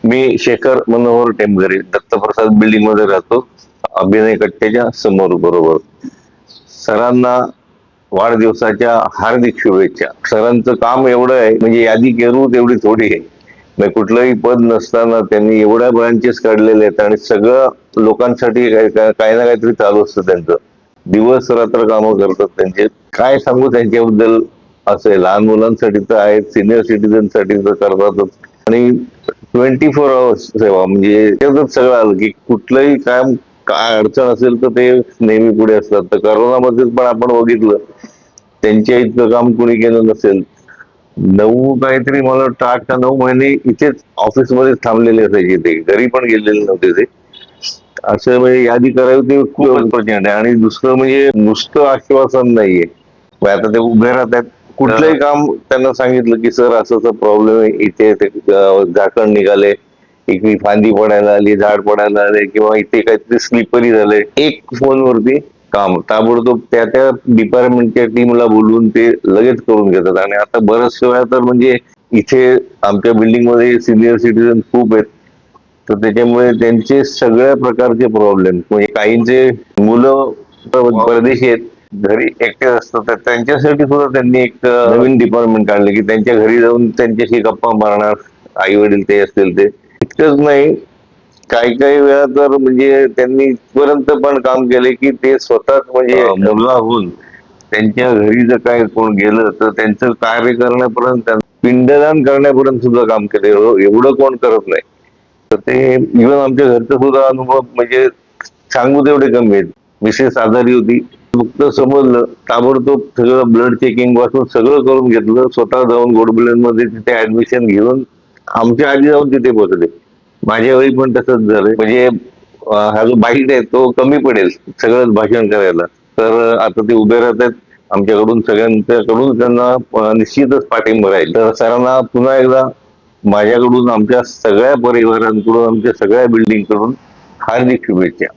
मी Shekhar Manohar टेमघरे Dattaprasad building मध्ये राहतो. अभिनय कट्ट्याच्या समोर बरोबर. सरांना वाढदिवसाच्या हार्दिक शुभेच्छा. सरांचं काम एवढं आहे, म्हणजे यादी करू तेवढी थोडी आहे. म्हणजे कुठलंही पद नसताना त्यांनी एवढ्या ब्रांचेस काढलेले आहेत आणि सगळं लोकांसाठी काही ना काहीतरी चालू असतं त्यांचं. दिवस रात्र कामं करतात त्यांचे. काय सांगू त्यांच्याबद्दल. असं आहे, लहान मुलांसाठी तर आहेत, सिनियर सिटीजन साठी तर करतातच. आणि 24 आवर्स सेवा, म्हणजे त्यातच सगळं आलं की कुठलंही काम काय अडचण असेल तर ते नेहमी पुढे असतात. तर करोनामध्ये पण आपण बघितलं, त्यांच्या इतकं काम कोणी केलं नसेल. 9 काहीतरी मला वाटतं 8 का 9 महिने इथेच ऑफिसमध्येच थांबलेले असायचे, ते घरी पण गेलेले नव्हते ते. असं म्हणजे यादी करावी ते खूपच प्रचंड आहे. आणि दुसरं म्हणजे नुसतं आश्वासन नाहीये. मग आता ते उभे राहतात, कुठलंही काम त्यांना सांगितलं की सर असं प्रॉब्लेम आहे इथे, ते झाकण निघाले, इकडे फांदी पडायला आली, झाड पडायला आले, किंवा इथे काहीतरी स्लिपरी झालंय, एक फोनवरती काम ताबडतोब त्या त्या डिपार्टमेंटच्या टीमला बोलवून ते लगेच करून घेतात. आणि आता बऱ्याचशा वेळा तर म्हणजे इथे आमच्या बिल्डिंग मध्ये सिनियर सिटीजन खूप आहेत, तर त्याच्यामुळे त्यांचे सगळ्या प्रकारचे प्रॉब्लेम, म्हणजे काहींचे मुलं परदेशी आहेत, घरी एकटे असतात, तर त्यांच्यासाठी सुद्धा त्यांनी एक नवीन डिपार्टमेंट काढले की त्यांच्या घरी जाऊन त्यांच्याशी गप्पा मारणार, आई वडील ते असतील ते. इतकंच नाही, काही काही वेळा तर म्हणजे त्यांनी इथपर्यंत पण काम केले की ते स्वतः म्हणजे मुलगा होऊन त्यांच्या घरी जर काय कोण गेलं तर त्यांचं कार्य करण्यापर्यंत, पिंडदान करण्यापर्यंत सुद्धा काम केले. एवढं कोण करत नाही. तर ते इव्हन आमच्या घरचा सुद्धा अनुभव म्हणजे सांगू तेवढे कमी आहेत. मिसेस आजारी होती, फक्त समजलं ताबडतोब सगळं ब्लड चेकिंग पासून सगळं करून घेतलं, स्वतः जाऊन गोडबुलेन मध्ये तिथे ऍडमिशन घेऊन आमच्या आधी जाऊन तिथे पोहोचले. माझ्या वेळी पण तसंच झालं. म्हणजे हा जो बाईट आहे तो कमी पडेल सगळं भाषण करायला. तर आता ते उभे राहत आहेत आमच्याकडून, सगळ्यांच्याकडून त्यांना निश्चितच पाठिंबा राहील. तर सरांना पुन्हा एकदा माझ्याकडून, आमच्या सगळ्या परिवारांकडून, आमच्या सगळ्या बिल्डिंग कडून हार्दिक शुभेच्छा.